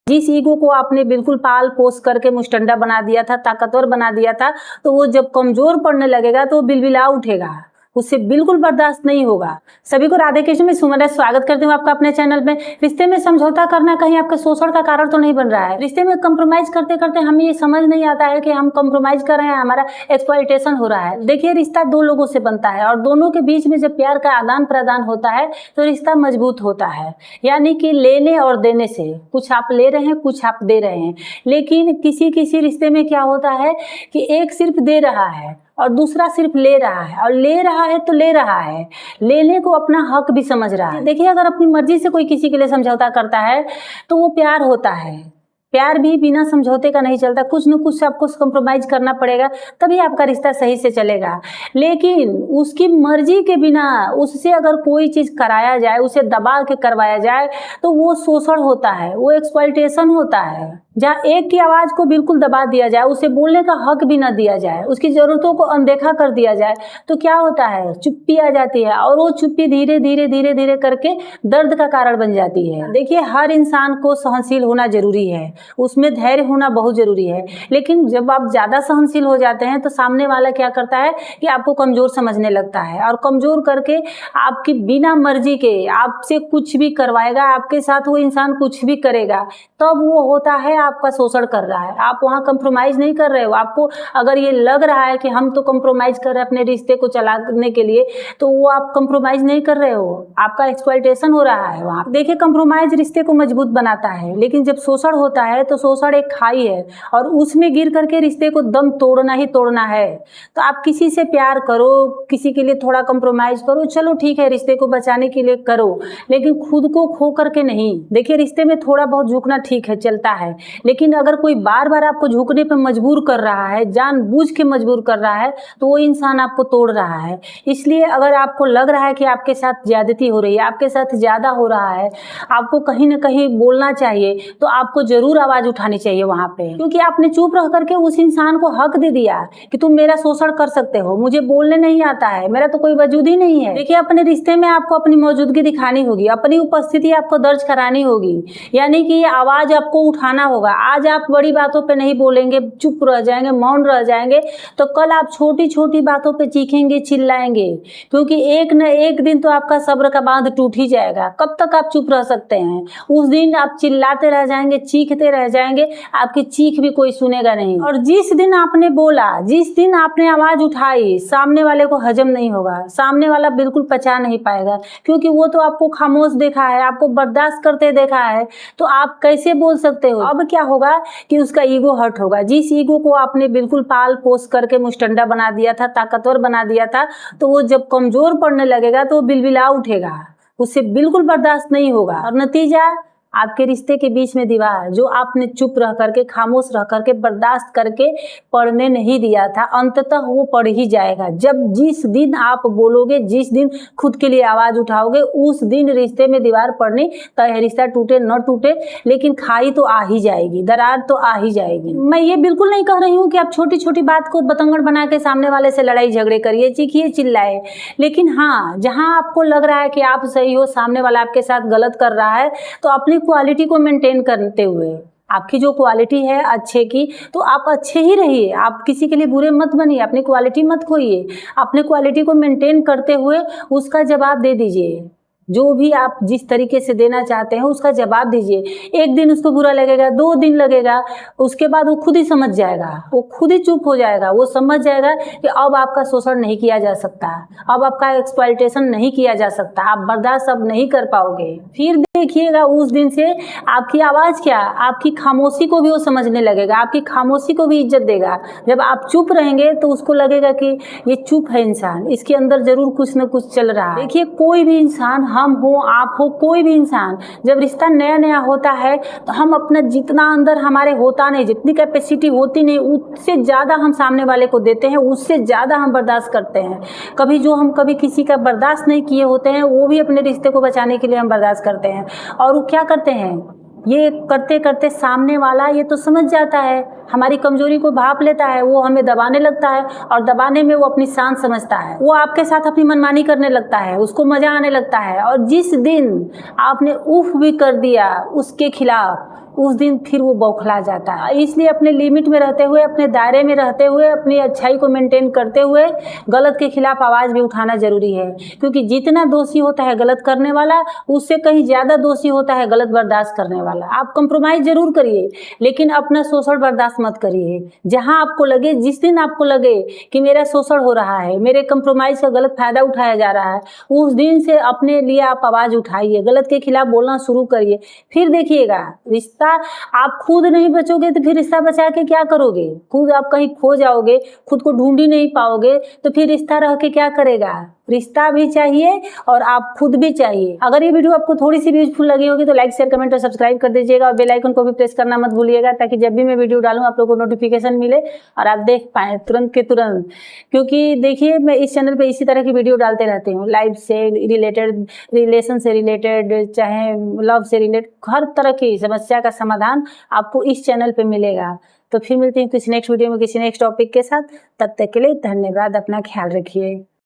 जिस ईगो को आपने बिल्कुल पाल पोस करके मुस्टंडा बना दिया था, ताकतवर बना दिया था, तो वो जब कमजोर पड़ने लगेगा तो वो बिलबिला उठेगा, उससे बिल्कुल बर्दाश्त नहीं होगा। सभी को राधे कृष्ण में सुमन स्वागत करती हूँ आपका अपने चैनल में। रिश्ते में समझौता करना कहीं आपके शोषण का कारण तो नहीं बन रहा है? रिश्ते में कंप्रोमाइज करते करते हमें ये समझ नहीं आता है कि हम कंप्रोमाइज कर रहे हैं, हमारा एक्सप्लॉइटेशन हो रहा है। देखिए, रिश्ता दो लोगों से बनता है और दोनों के बीच में जब प्यार का आदान प्रदान होता है तो रिश्ता मजबूत होता है। यानी कि लेने और देने से, कुछ आप ले रहे हैं, कुछ आप दे रहे हैं। लेकिन किसी किसी रिश्ते में क्या होता है कि एक सिर्फ दे रहा है और दूसरा सिर्फ ले रहा है, और ले रहा है तो ले रहा है, लेने को अपना हक भी समझ रहा है। देखिए, अगर अपनी मर्जी से कोई किसी के लिए समझौता करता है तो वो प्यार होता है। प्यार भी बिना समझौते का नहीं चलता, कुछ न कुछ आपको कंप्रोमाइज करना पड़ेगा, तभी आपका रिश्ता सही से चलेगा। लेकिन उसकी मर्जी के बिना उससे अगर कोई चीज़ कराया जाए, उसे दबा के करवाया जाए, तो वो शोषण होता है, वो एक्सप्लॉइटेशन होता है। जहाँ एक की आवाज़ को बिल्कुल दबा दिया जाए, उसे बोलने का हक भी न दिया जाए, उसकी ज़रूरतों को अनदेखा कर दिया जाए, तो क्या होता है, चुप्पी आ जाती है, और वो चुप्पी धीरे धीरे धीरे धीरे करके दर्द का कारण बन जाती है। देखिए, हर इंसान को सहनशील होना जरूरी है, उसमें धैर्य होना बहुत जरूरी है। लेकिन जब आप ज़्यादा सहनशील हो जाते हैं तो सामने वाला क्या करता है कि आपको कमज़ोर समझने लगता है, और कमज़ोर करके आपकी बिना मर्जी के आपसे कुछ भी करवाएगा, आपके साथ वो इंसान कुछ भी करेगा, तब वो होता है आपका शोषण कर रहा है। आप वहाँ कंप्रोमाइज़ नहीं कर रहे हो। आपको अगर ये लग रहा है कि हम तो कंप्रोमाइज़ कर रहे हैं अपने रिश्ते को चलाने के लिए, तो वो आप कंप्रोमाइज़ नहीं कर रहे हो, आपका एक्सप्लॉइटेशन हो रहा है वहाँ। देखिए, कंप्रोमाइज़ रिश्ते को मजबूत बनाता है, लेकिन जब शोषण होता है तो शोषण एक खाई है और उसमें गिर करके रिश्ते को दम तोड़ना ही तोड़ना है। तो आप किसी से प्यार करो, किसी के लिए थोड़ा कंप्रोमाइज़ करो, चलो ठीक है, रिश्ते को बचाने के लिए करो, लेकिन खुद को खो करके नहीं। देखिए, रिश्ते में थोड़ा बहुत झुकना ठीक है, चलता है, लेकिन अगर कोई बार बार आपको झुकने पर मजबूर कर रहा है, जानबूझ के मजबूर कर रहा है, तो वो इंसान आपको तोड़ रहा है। इसलिए अगर आपको लग रहा है कि आपके साथ ज्यादती हो रही है, आपके साथ ज़्यादा हो रहा है, आपको कहीं ना कहीं बोलना चाहिए, तो आपको ज़रूर आवाज़ उठानी चाहिए वहाँ पे, क्योंकि आपने चुप रह करके उस इंसान को हक दे दिया कि तुम मेरा शोषण कर सकते हो, मुझे बोलने नहीं आता है, मेरा तो कोई वजूद ही नहीं है। देखिए, अपने रिश्ते में आपको अपनी मौजूदगी दिखानी होगी, अपनी उपस्थिति आपको दर्ज करानी होगी, यानी कि आवाज़ आपको उठाना होगा। आज आप बड़ी बातों पे नहीं बोलेंगे, चुप रह जाएंगे, मौन रह जाएंगे, तो कल आप छोटी छोटी बातों पे चीखेंगे, चिल्लाएंगे, क्योंकि एक न एक दिन तो आपका सब्र का बांध टूट ही जाएगा। कब तक आप चुप रह सकते हैं? उस दिन आप चिल्लाते रह जाएंगे, चीखते रह जाएंगे, आपकी चीख भी कोई सुनेगा नहीं। और जिस दिन आपने बोला, जिस दिन आपने आवाज़ उठाई, सामने वाले को हजम नहीं होगा, सामने वाला बिल्कुल पचा नहीं पाएगा, क्योंकि वो तो आपको खामोश देखा है, आपको बर्दाश्त करते देखा है, तो आप कैसे बोल सकते हो? अब क्या होगा कि उसका ईगो हर्ट होगा। जिस ईगो को आपने बिल्कुल पाल पोस करके मुस्टंडा बना दिया था, ताकतवर बना दिया था, तो वो जब कमजोर पड़ने लगेगा तो वो बिलबिला उठेगा, उससे बिल्कुल बर्दाश्त नहीं होगा, और नतीजा आपके रिश्ते के बीच में दीवार, जो आपने चुप रह करके, खामोश रह करके, बर्दाश्त करके पढ़ने नहीं दिया था, अंततः वो पढ़ ही जाएगा। जब जिस दिन आप बोलोगे, जिस दिन खुद के लिए आवाज़ उठाओगे, उस दिन रिश्ते में दीवार पड़नी तय है। रिश्ता टूटे न टूटे, लेकिन खाई तो आ ही जाएगी, दरार तो आ ही जाएगी। मैं ये बिल्कुल नहीं कह रही हूँ कि आप छोटी छोटी बात को बतंगड़ बना के सामने वाले से लड़ाई झगड़े करिए, चीखिए, चिल्लाए, लेकिन हाँ, जहाँ आपको लग रहा है कि आप सही हो, सामने वाला आपके साथ गलत कर रहा है, तो अपनी क्वालिटी को मेंटेन करते हुए, आपकी जो क्वालिटी है अच्छे की, तो आप अच्छे ही रहिए, आप किसी के लिए बुरे मत बनिए, अपनी क्वालिटी मत खोइए, अपने क्वालिटी को मेंटेन करते हुए उसका जवाब दे दीजिए। जो भी आप जिस तरीके से देना चाहते हैं उसका जवाब दीजिए। एक दिन उसको बुरा लगेगा, 2 दिन लगेगा, उसके बाद वो खुद ही समझ जाएगा, वो खुद ही चुप हो जाएगा, वो समझ जाएगा कि अब आपका शोषण नहीं किया जा सकता, अब आपका एक्सप्लॉइटेशन नहीं किया जा सकता, आप बर्दाश्त अब नहीं कर पाओगे। फिर देखिएगा, उस दिन से आपकी आवाज़ क्या, आपकी खामोशी को भी वो समझने लगेगा, आपकी खामोशी को भी इज्जत देगा। जब आप चुप रहेंगे तो उसको लगेगा कि ये चुप है इंसान, इसके अंदर ज़रूर कुछ न कुछ चल रहा है। देखिए, कोई भी इंसान, हम हो, आप हो, कोई भी इंसान, जब रिश्ता नया नया होता है तो हम अपना जितना अंदर हमारे होता नहीं, जितनी कैपेसिटी होती नहीं, उससे ज़्यादा हम सामने वाले को देते हैं, उससे ज़्यादा हम बर्दाश्त करते हैं। कभी किसी का बर्दाश्त नहीं किए होते हैं, वो भी अपने रिश्ते को बचाने के लिए हम बर्दाश्त करते हैं। और वो क्या करते हैं, ये करते करते सामने वाला ये तो समझ जाता है, हमारी कमजोरी को भाप लेता है, वो हमें दबाने लगता है, और दबाने में वो अपनी शान समझता है, वो आपके साथ अपनी मनमानी करने लगता है, उसको मजा आने लगता है। और जिस दिन आपने उफ भी कर दिया उसके खिलाफ, उस दिन फिर वो बौखला जाता है। इसलिए अपने लिमिट में रहते हुए, अपने दायरे में रहते हुए, अपनी अच्छाई को मेंटेन करते हुए गलत के खिलाफ आवाज़ भी उठाना ज़रूरी है, क्योंकि जितना दोषी होता है गलत करने वाला, उससे कहीं ज़्यादा दोषी होता है गलत बर्दाश्त करने वाला। आप कंप्रोमाइज़ ज़रूर करिए, लेकिन अपना शोषण बर्दाश्त मत करिए। जहाँ आपको लगे, जिस दिन आपको लगे कि मेरा शोषण हो रहा है, मेरे कंप्रोमाइज़ का गलत फ़ायदा उठाया जा रहा है, उस दिन से अपने लिए आप आवाज़ उठाइए, गलत के खिलाफ बोलना शुरू करिए। फिर देखिएगा रिश्ता, आप खुद नहीं बचोगे तो फिर रिश्ता बचा के क्या करोगे? खुद आप कहीं खो जाओगे, खुद को ढूंढ ही नहीं पाओगे, तो फिर रिश्ता रह के क्या करेगा? रिश्ता भी चाहिए और आप खुद भी चाहिए। अगर ये वीडियो आपको थोड़ी सी भी यूजफुल लगी होगी तो लाइक, शेयर, कमेंट और सब्सक्राइब कर दीजिएगा, और बेल आइकन को भी प्रेस करना मत भूलिएगा, ताकि जब भी मैं वीडियो डालूं आप लोगों को नोटिफिकेशन मिले और आप देख पाएँ तुरंत के तुरंत। क्योंकि देखिए, मैं इस चैनल पे इसी तरह की वीडियो डालते रहती हूँ, लाइफ से रिलेटेड, रिलेशन से रिलेटेड, चाहे लव से रिलेटेड, हर तरह की समस्या का समाधान आपको इस चैनल पे मिलेगा। तो फिर मिलती हूँ किसी नेक्स्ट वीडियो में किसी नेक्स्ट टॉपिक के साथ। तब तक के लिए धन्यवाद। अपना ख्याल रखिए।